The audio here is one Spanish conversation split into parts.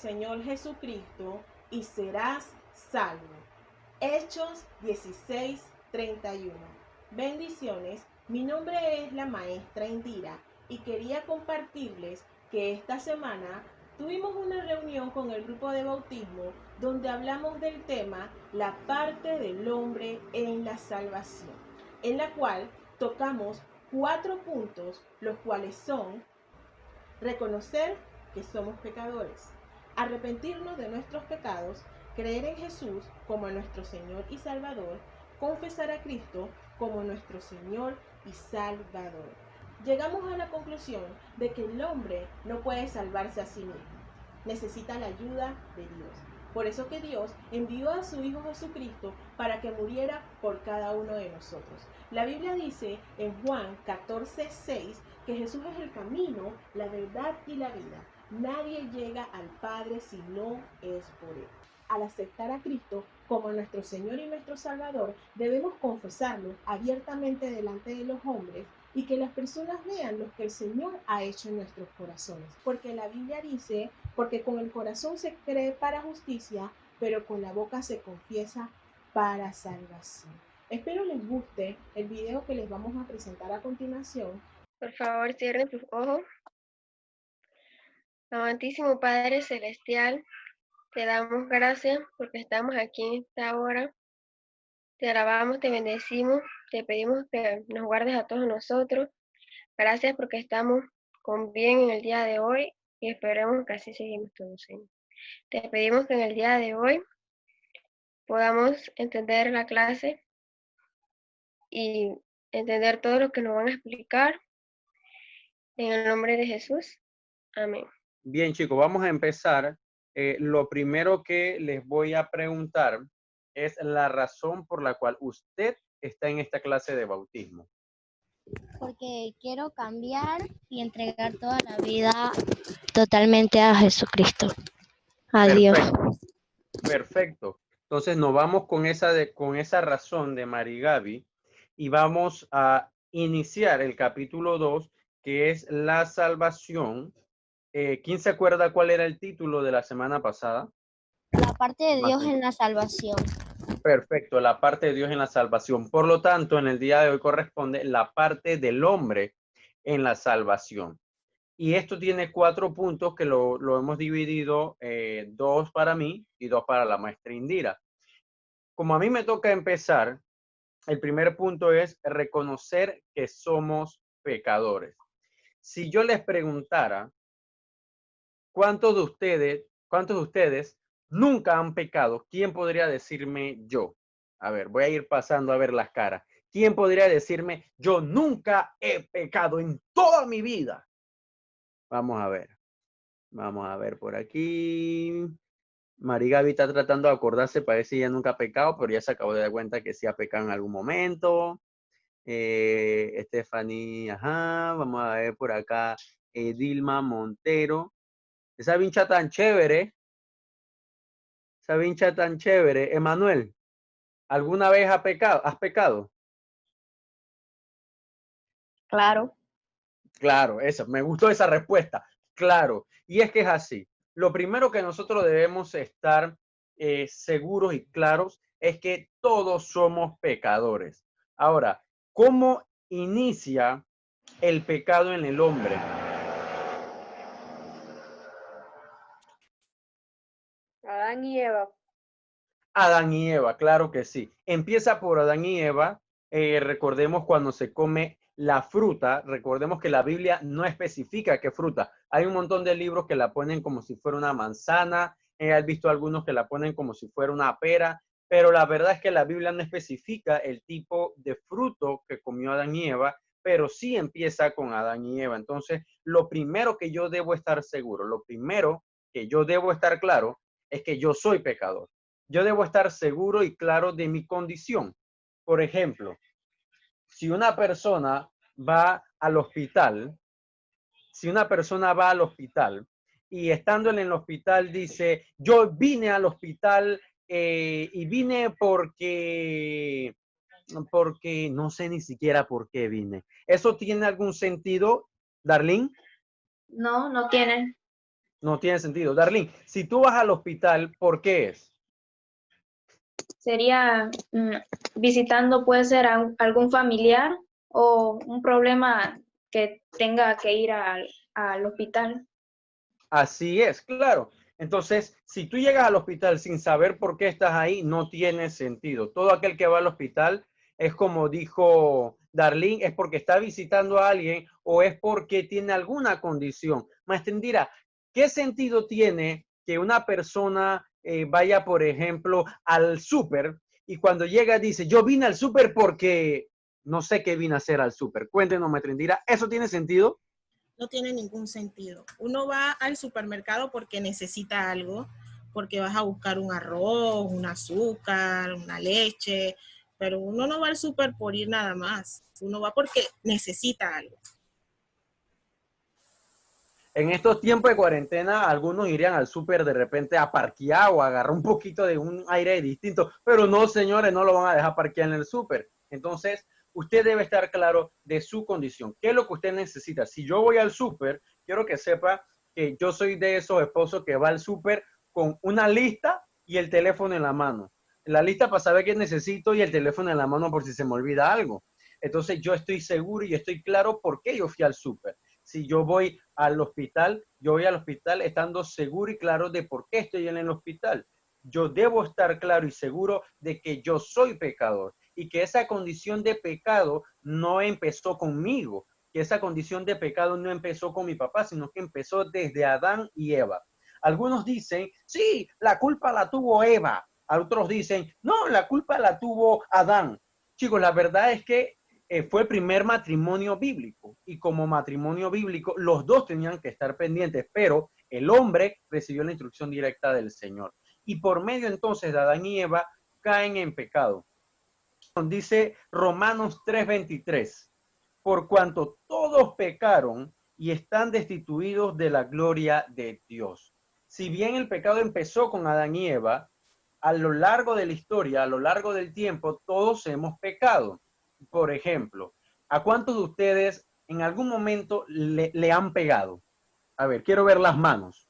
Señor Jesucristo y serás salvo. Hechos 16:31. Bendiciones, mi nombre es la maestra Indira y quería compartirles que esta semana tuvimos una reunión con el grupo de bautismo donde hablamos del tema la parte del hombre en la salvación, en la cual tocamos 4 puntos, los cuales son: reconocer que somos pecadores, arrepentirnos de nuestros pecados, creer en Jesús como nuestro Señor y Salvador, confesar a Cristo como nuestro Señor y Salvador. Llegamos a la conclusión de que el hombre no puede salvarse a sí mismo, necesita la ayuda de Dios. Por eso que Dios envió a su Hijo Jesucristo para que muriera por cada uno de nosotros. La Biblia dice en Juan 14:6 que Jesús es el camino, la verdad y la vida. Nadie llega al Padre si no es por Él. Al aceptar a Cristo como nuestro Señor y nuestro Salvador, debemos confesarlo abiertamente delante de los hombres y que las personas vean lo que el Señor ha hecho en nuestros corazones. Porque la Biblia dice, porque con el corazón se cree para justicia, pero con la boca se confiesa para salvación. Espero les guste el video que les vamos a presentar a continuación. Por favor, cierren sus ojos. Amantísimo Padre Celestial, te damos gracias porque estamos aquí en esta hora. Te alabamos, te bendecimos, te pedimos que nos guardes a todos nosotros. Gracias porque estamos con bien en el día de hoy y esperemos que así seguimos todos, Señor. Te pedimos que en el día de hoy podamos entender la clase y entender todo lo que nos van a explicar. En el nombre de Jesús. Amén. Bien, chicos, vamos a empezar. Lo primero que les voy a preguntar es la razón por la cual usted está en esta clase de bautismo. Porque quiero cambiar y entregar toda la vida totalmente a Jesucristo, a Dios. Perfecto. Entonces nos vamos con esa razón de Mari Gaby y vamos a iniciar el capítulo 2, que es la salvación. ¿Quién se acuerda cuál era el título de la semana pasada? La parte de Dios en la salvación. Perfecto, la parte de Dios en la salvación. Por lo tanto, en el día de hoy corresponde la parte del hombre en la salvación. Y esto tiene 4 puntos que lo hemos dividido, 2 para mí y 2 para la maestra Indira. Como a mí me toca empezar, el primer punto es reconocer que somos pecadores. Si yo les preguntara, ¿cuántos de ustedes nunca han pecado? ¿Quién podría decirme yo? A ver, voy a ir pasando a ver las caras. ¿Quién podría decirme, yo nunca he pecado en toda mi vida? Vamos a ver. Vamos a ver por aquí. Mari Gaby está tratando de acordarse, parece que ella nunca ha pecado, pero ya se acabó de dar cuenta que sí ha pecado en algún momento. Stephanie, ajá, vamos a ver por acá. Dilma Montero. Esa vincha tan chévere. Esa vincha tan chévere. Emanuel, ¿alguna vez has pecado? Claro. Claro, eso, me gustó esa respuesta. Claro, y es que es así. Lo primero que nosotros debemos estar seguros y claros es que todos somos pecadores. Ahora, ¿cómo inicia el pecado en el hombre? Adán y Eva. Adán y Eva, claro que sí. Empieza por Adán y Eva. Recordemos cuando se come la fruta, recordemos que la Biblia no especifica qué fruta. Hay un montón de libros que la ponen como si fuera una manzana. Has visto algunos que la ponen como si fuera una pera, pero la verdad es que la Biblia no especifica el tipo de fruto que comió Adán y Eva, pero sí empieza con Adán y Eva. Entonces, lo primero que yo debo estar seguro, lo primero que yo debo estar claro es que yo soy pecador. Yo debo estar seguro y claro de mi condición. Por ejemplo, si una persona va al hospital, y estando en el hospital dice, yo vine al hospital y vine porque no sé ni siquiera por qué vine. ¿Eso tiene algún sentido, Darlene? No, no tiene. No tiene sentido. Darlene, si tú vas al hospital, ¿por qué es? Sería visitando, puede ser algún familiar o un problema que tenga que ir al hospital. Así es, claro. Entonces, si tú llegas al hospital sin saber por qué estás ahí, no tiene sentido. Todo aquel que va al hospital es como dijo Darlene, es porque está visitando a alguien o es porque tiene alguna condición. Maestra Indira, ¿qué sentido tiene que una persona vaya, por ejemplo, al súper y cuando llega dice, yo vine al súper porque no sé qué vine a hacer al súper? Cuéntenos, maestra Indira, ¿eso tiene sentido? No tiene ningún sentido. Uno va al supermercado porque necesita algo, porque vas a buscar un arroz, un azúcar, una leche, pero uno no va al súper por ir nada más. Uno va porque necesita algo. En estos tiempos de cuarentena, algunos irían al súper de repente a parquear o a agarrar un poquito de un aire distinto, pero no, señores, no lo van a dejar parquear en el súper. Entonces, usted debe estar claro de su condición. ¿Qué es lo que usted necesita? Si yo voy al súper, quiero que sepa que yo soy de esos esposos que va al súper con una lista y el teléfono en la mano. La lista para saber qué necesito y el teléfono en la mano por si se me olvida algo. Entonces, yo estoy seguro y estoy claro por qué yo fui al súper. Si yo voy al hospital, yo voy al hospital estando seguro y claro de por qué estoy en el hospital. Yo debo estar claro y seguro de que yo soy pecador y que esa condición de pecado no empezó conmigo, que esa condición de pecado no empezó con mi papá, sino que empezó desde Adán y Eva. Algunos dicen, sí, la culpa la tuvo Eva. Otros dicen, no, la culpa la tuvo Adán. Chicos, la verdad es que fue el primer matrimonio bíblico y como matrimonio bíblico los dos tenían que estar pendientes, pero el hombre recibió la instrucción directa del Señor. Y por medio entonces de Adán y Eva caen en pecado. Dice Romanos 3:23, por cuanto todos pecaron y están destituidos de la gloria de Dios. Si bien el pecado empezó con Adán y Eva, a lo largo de la historia, a lo largo del tiempo, todos hemos pecado. Por ejemplo, ¿a cuántos de ustedes en algún momento le han pegado? A ver, quiero ver las manos.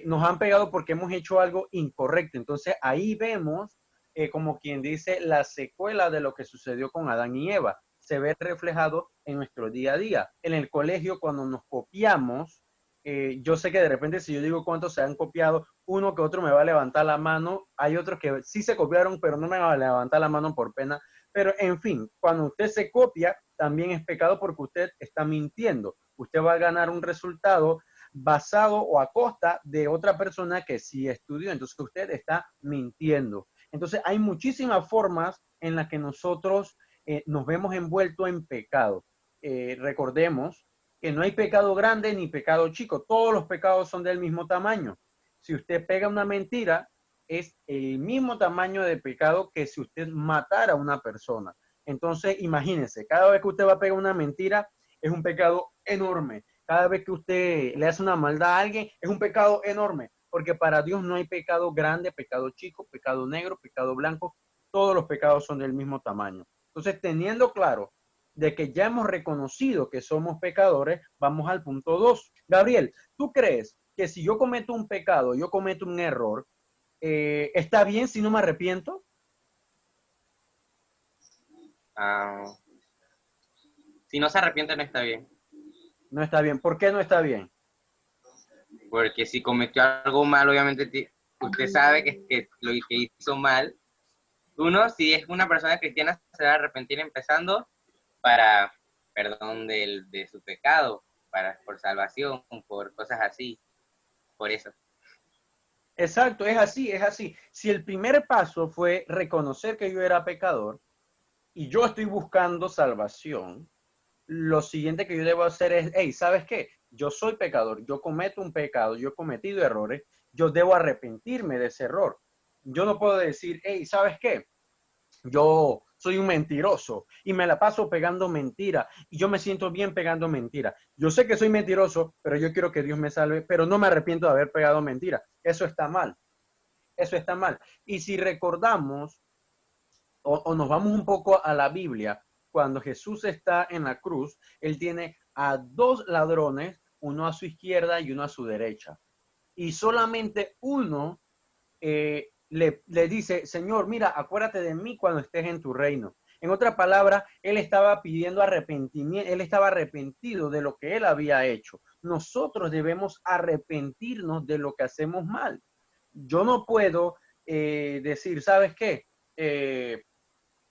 Nos han pegado porque hemos hecho algo incorrecto. Entonces ahí vemos, como quien dice, la secuela de lo que sucedió con Adán y Eva. Se ve reflejado en nuestro día a día. En el colegio, cuando nos copiamos, yo sé que de repente si yo digo cuántos se han copiado, uno que otro me va a levantar la mano. Hay otros que sí se copiaron, pero no me van a levantar la mano por pena. Pero en fin, cuando usted se copia, también es pecado porque usted está mintiendo. Usted va a ganar un resultado basado o a costa de otra persona que sí estudió. Entonces usted está mintiendo. Entonces hay muchísimas formas en las que nosotros nos vemos envueltos en pecado. Recordemos que no hay pecado grande ni pecado chico. Todos los pecados son del mismo tamaño. Si usted pega una mentira, es el mismo tamaño de pecado que si usted matara a una persona. Entonces, imagínense, cada vez que usted va a pegar una mentira, es un pecado enorme. Cada vez que usted le hace una maldad a alguien, es un pecado enorme, porque para Dios no hay pecado grande, pecado chico, pecado negro, pecado blanco, todos los pecados son del mismo tamaño. Entonces, teniendo claro de que ya hemos reconocido que somos pecadores, vamos al punto 2. Gabriel, ¿tú crees que si yo cometo un pecado, yo cometo un error, está bien si no me arrepiento? Si no se arrepiente, no está bien. No está bien. ¿Por qué no está bien? Porque si cometió algo mal, obviamente usted sabe que lo que hizo mal. Uno, si es una persona cristiana, se va a arrepentir empezando para perdón de su pecado, por salvación, por cosas así. Por eso. Exacto, es así, es así. Si el primer paso fue reconocer que yo era pecador y yo estoy buscando salvación, lo siguiente que yo debo hacer es, hey, ¿sabes qué? Yo soy pecador, yo cometo un pecado, yo he cometido errores, yo debo arrepentirme de ese error. Yo no puedo decir, hey, ¿sabes qué? Yo soy un mentiroso y me la paso pegando mentiras y yo me siento bien pegando mentiras. Yo sé que soy mentiroso, pero yo quiero que Dios me salve, pero no me arrepiento de haber pegado mentiras. Eso está mal. Eso está mal. Y si recordamos o nos vamos un poco a la Biblia, cuando Jesús está en la cruz, él tiene a dos ladrones, uno a su izquierda y uno a su derecha. y solamente uno le dice, Señor, mira, acuérdate de mí cuando estés en tu reino. En otras palabras, él estaba pidiendo arrepentimiento, él estaba arrepentido de lo que él había hecho. Nosotros debemos arrepentirnos de lo que hacemos mal. Yo no puedo decir, ¿sabes qué?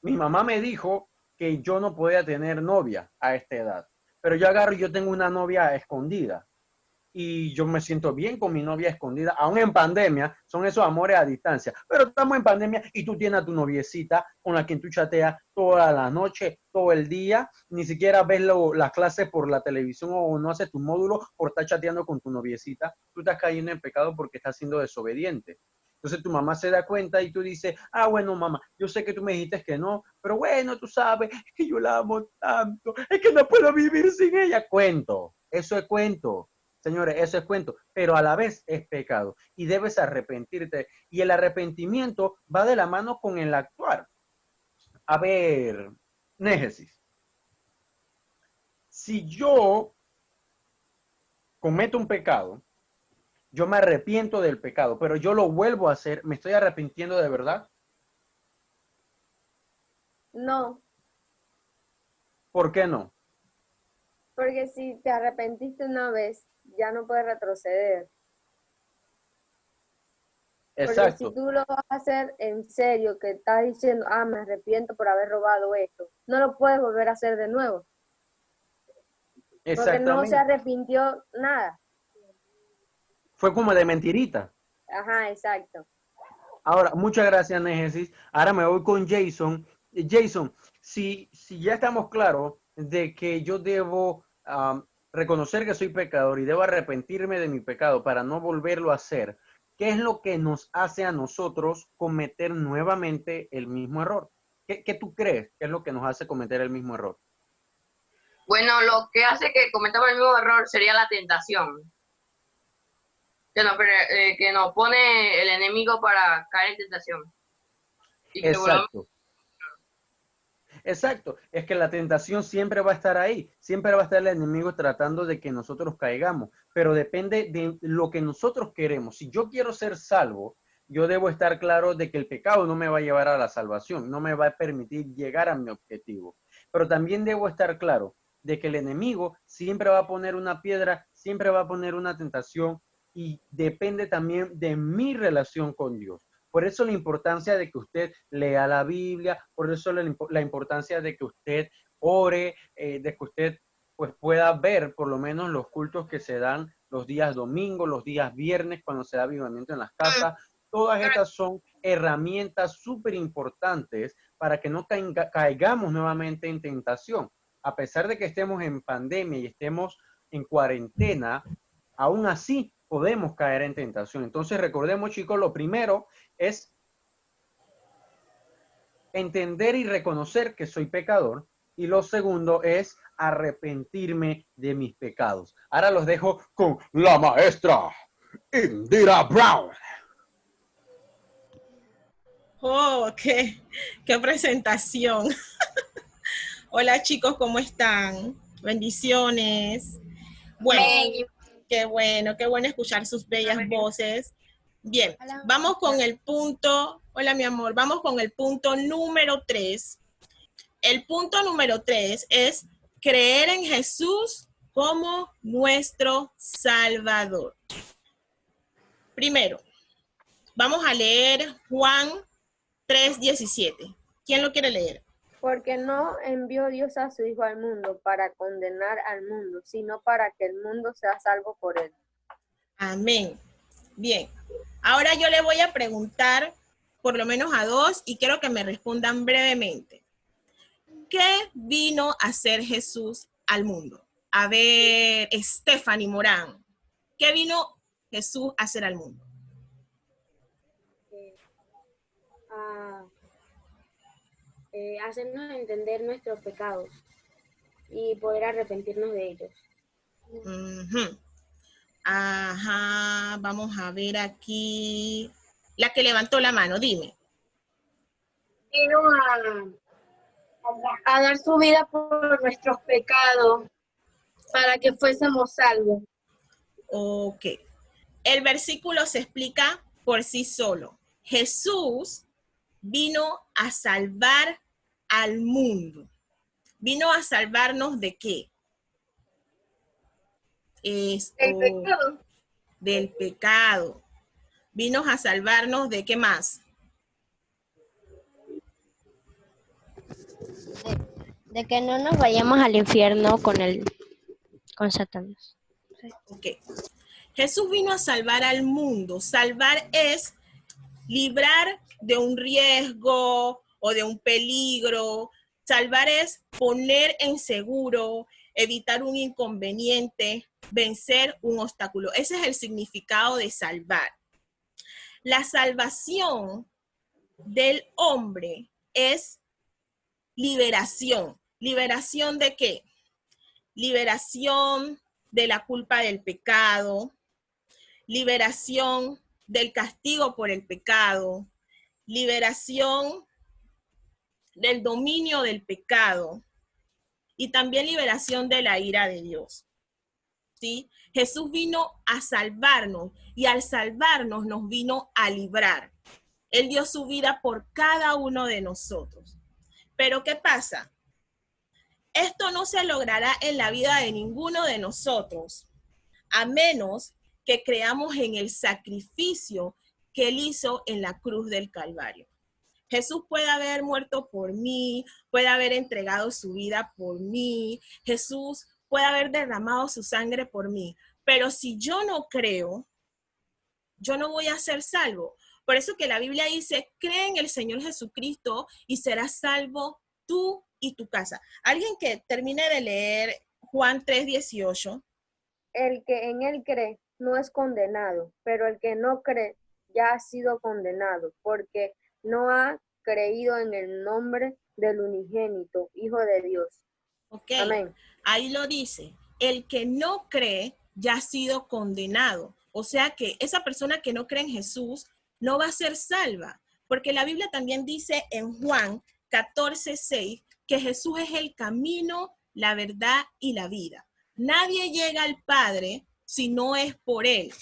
Mi mamá me dijo que yo no podía tener novia a esta edad, pero yo agarro y yo tengo una novia escondida y yo me siento bien con mi novia escondida, aún en pandemia, son esos amores a distancia, pero estamos en pandemia y tú tienes a tu noviecita con la que tú chateas toda la noche, todo el día, ni siquiera ves las clases por la televisión o no haces tu módulo por estar chateando con tu noviecita, tú estás cayendo en pecado porque estás siendo desobediente. Entonces tu mamá se da cuenta y tú dices, ah, bueno, mamá, yo sé que tú me dijiste que no, pero bueno, tú sabes, es que yo la amo tanto, es que no puedo vivir sin ella. Cuento, eso es cuento. Señores, eso es cuento, pero a la vez es pecado y debes arrepentirte. Y el arrepentimiento va de la mano con el actuar. A ver, Négesis, si yo cometo un pecado, yo me arrepiento del pecado, pero yo lo vuelvo a hacer, ¿me estoy arrepintiendo de verdad? No, ¿Por qué no? porque si te arrepentiste una vez, ya no puedes retroceder. Porque si Exacto, tú lo vas a hacer en serio, que estás diciendo, ah, me arrepiento por haber robado esto, no lo puedes volver a hacer de nuevo, porque no se exactamente. arrepintió nada. Fue como de mentirita. Ajá, exacto. Ahora, muchas gracias, Négesis. Ahora me voy con Jason. Jason, si ya estamos claros de que yo debo reconocer que soy pecador y debo arrepentirme de mi pecado para no volverlo a hacer, ¿qué es lo que nos hace a nosotros cometer nuevamente el mismo error? ¿Qué tú crees que es lo que nos hace cometer el mismo error? Bueno, lo que hace que cometamos el mismo error sería la tentación, que nos pone el enemigo para caer en tentación. Y que volvamos. Exacto. Exacto, es que la tentación siempre va a estar ahí, siempre va a estar el enemigo tratando de que nosotros caigamos, pero depende de lo que nosotros queremos. Si yo quiero ser salvo, yo debo estar claro de que el pecado no me va a llevar a la salvación, no me va a permitir llegar a mi objetivo, pero también debo estar claro de que el enemigo siempre va a poner una piedra, siempre va a poner una tentación y depende también de mi relación con Dios. Por eso la importancia de que usted lea la Biblia, por eso la importancia de que usted ore, de que usted pues pueda ver por lo menos los cultos que se dan los días domingos, los días viernes, cuando se da avivamiento en las casas. Todas estas son herramientas súper importantes para que no caigamos nuevamente en tentación. A pesar de que estemos en pandemia y estemos en cuarentena, aún así podemos caer en tentación. Entonces recordemos, chicos, lo primero es entender y reconocer que soy pecador. Y lo segundo es arrepentirme de mis pecados. Ahora los dejo con la maestra Indira Brown. Oh, qué presentación. Hola chicos, ¿cómo están? Bendiciones. Bueno, qué bueno escuchar sus bellas voces. Bien, vamos con el punto, hola mi amor, vamos con el punto número 3. El punto número 3 es creer en Jesús como nuestro Salvador. Primero, vamos a leer Juan 3:17. ¿Quién lo quiere leer? Porque no envió Dios a su Hijo al mundo para condenar al mundo, sino para que el mundo sea salvo por él. Amén. Bien, ahora yo le voy a preguntar por lo menos a dos y quiero que me respondan brevemente. ¿Qué vino a hacer Jesús al mundo? A ver, Stephanie Morán, ¿qué vino Jesús a hacer al mundo? Hacernos entender nuestros pecados y poder arrepentirnos de ellos. Ajá, vamos a ver aquí. La que levantó la mano, dime. Vino a dar su vida por nuestros pecados para que fuésemos salvos. Ok. El versículo se explica por sí solo. Jesús vino a salvar al mundo. ¿Vino a salvarnos de qué? Del pecado. Vino a salvarnos de qué más? De que no nos vayamos al infierno con Satanás. Ok. Jesús vino a salvar al mundo. Salvar es librar de un riesgo o de un peligro. Salvar es poner en seguro, evitar un inconveniente, vencer un obstáculo. Ese es el significado de salvar. La salvación del hombre es liberación. ¿Liberación de qué? Liberación de la culpa del pecado, liberación del castigo por el pecado, liberación del dominio del pecado y también liberación de la ira de Dios. ¿Sí? Jesús vino a salvarnos y al salvarnos nos vino a librar. Él dio su vida por cada uno de nosotros. Pero ¿qué pasa? Esto no se logrará en la vida de ninguno de nosotros, a menos que creamos en el sacrificio que Él hizo en la cruz del Calvario. Jesús puede haber muerto por mí, puede haber entregado su vida por mí, Jesús puede haber derramado su sangre por mí, pero si yo no creo, yo no voy a ser salvo. Por eso que la Biblia dice, cree en el Señor Jesucristo y serás salvo tú y tu casa. Alguien que termine de leer Juan 3:18. El que en él cree no es condenado, pero el que no cree ya ha sido condenado, porque no ha creído en el nombre del unigénito, Hijo de Dios. Ok, amén. Ahí lo dice, el que no cree ya ha sido condenado. O sea que esa persona que no cree en Jesús no va a ser salva, porque la Biblia también dice en Juan 14:6 que Jesús es el camino, la verdad y la vida. Nadie llega al Padre si no es por Él.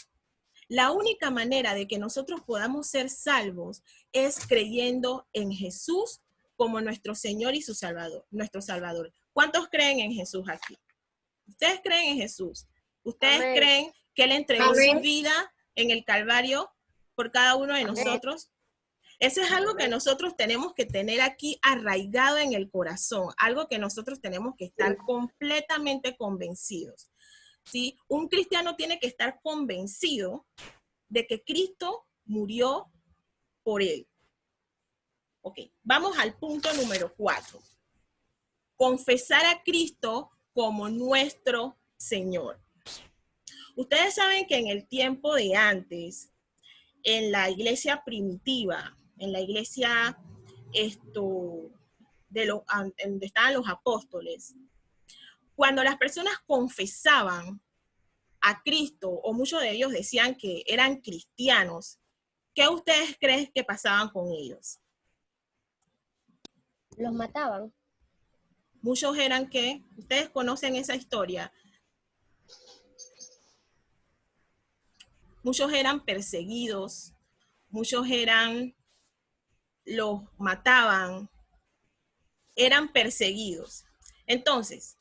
La única manera de que nosotros podamos ser salvos es creyendo en Jesús como nuestro Señor y su Salvador, nuestro Salvador. ¿Cuántos creen en Jesús aquí? ¿Ustedes creen en Jesús? ¿Ustedes Amén. creen que Él entregó Amén. su vida en el Calvario por cada uno de nosotros? Eso es algo que nosotros tenemos que tener aquí arraigado en el corazón, algo que nosotros tenemos que estar completamente convencidos. ¿Sí? Un cristiano tiene que estar convencido de que Cristo murió por él. Ok, vamos al punto número 4. Confesar a Cristo como nuestro Señor. Ustedes saben que en el tiempo de antes, en la iglesia primitiva, en la iglesia donde estaban los apóstoles, cuando las personas confesaban a Cristo, o muchos de ellos decían que eran cristianos, ¿qué ustedes creen que pasaban con ellos? Los mataban. Muchos eran que, ustedes conocen esa historia, muchos eran perseguidos, muchos los mataban, eran perseguidos. Entonces,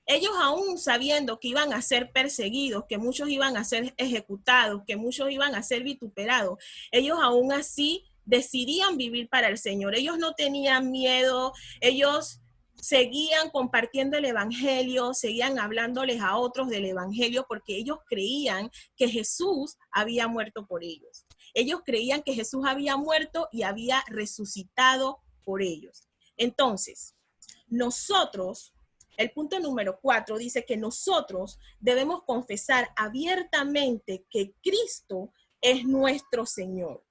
ellos aún sabiendo que iban a ser perseguidos, que muchos iban a ser ejecutados, que muchos iban a ser vituperados, ellos aún así decidían vivir para el Señor. Ellos no tenían miedo, ellos seguían compartiendo el evangelio, seguían hablándoles a otros del evangelio porque ellos creían que Jesús había muerto por ellos. Ellos creían que Jesús había muerto y había resucitado por ellos. Entonces, nosotros, el punto número 4 dice que nosotros debemos confesar abiertamente que Cristo es nuestro Señor.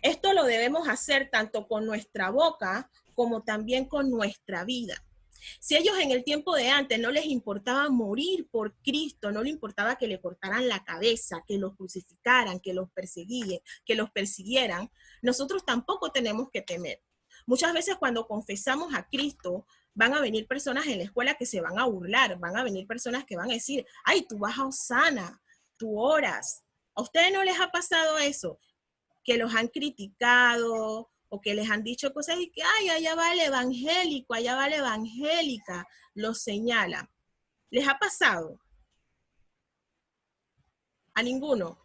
Esto lo debemos hacer tanto con nuestra boca como también con nuestra vida. Si ellos en el tiempo de antes no les importaba morir por Cristo, no les importaba que le cortaran la cabeza, que los crucificaran, que los persiguieran, nosotros tampoco tenemos que temer. Muchas veces cuando confesamos a Cristo, van a venir personas en la escuela que se van a burlar, van a venir personas que van a decir, ay, tú vas a Osana, tú oras, ¿A ustedes no les ha pasado eso? Que los han criticado o que les han dicho cosas y que, ay, allá va el evangélico, allá va la evangélica, los señala. ¿Les ha pasado? ¿A ninguno?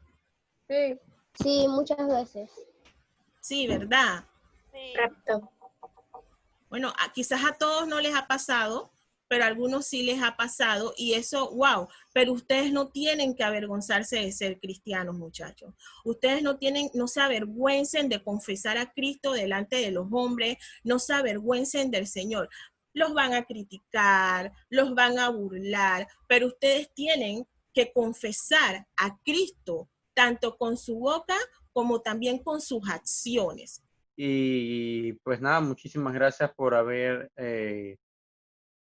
Sí. Sí, muchas veces. Sí, ¿verdad? Correcto. Bueno, quizás a todos no les ha pasado, pero a algunos sí les ha pasado y eso, wow, pero ustedes no tienen que avergonzarse de ser cristianos, muchachos. Ustedes no se avergüencen de confesar a Cristo delante de los hombres, no se avergüencen del Señor. Los van a criticar, los van a burlar, pero ustedes tienen que confesar a Cristo tanto con su boca como también con sus acciones. Y pues nada, muchísimas gracias por haber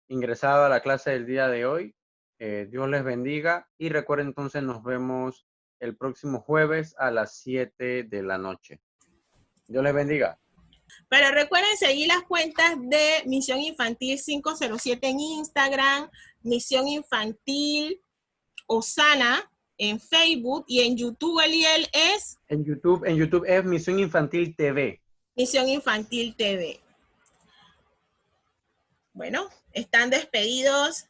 ingresado a la clase del día de hoy. Dios les bendiga y recuerden entonces nos vemos el próximo jueves a las 7 de la noche. Dios les bendiga. Pero recuerden seguir las cuentas de Misión Infantil 507 en Instagram, Misión Infantil Osana en Facebook y en YouTube, Eliel, es En YouTube es Misión Infantil TV. Misión Infantil TV. Bueno, están despedidos.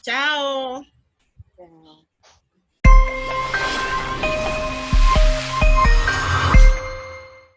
Chao. Chao.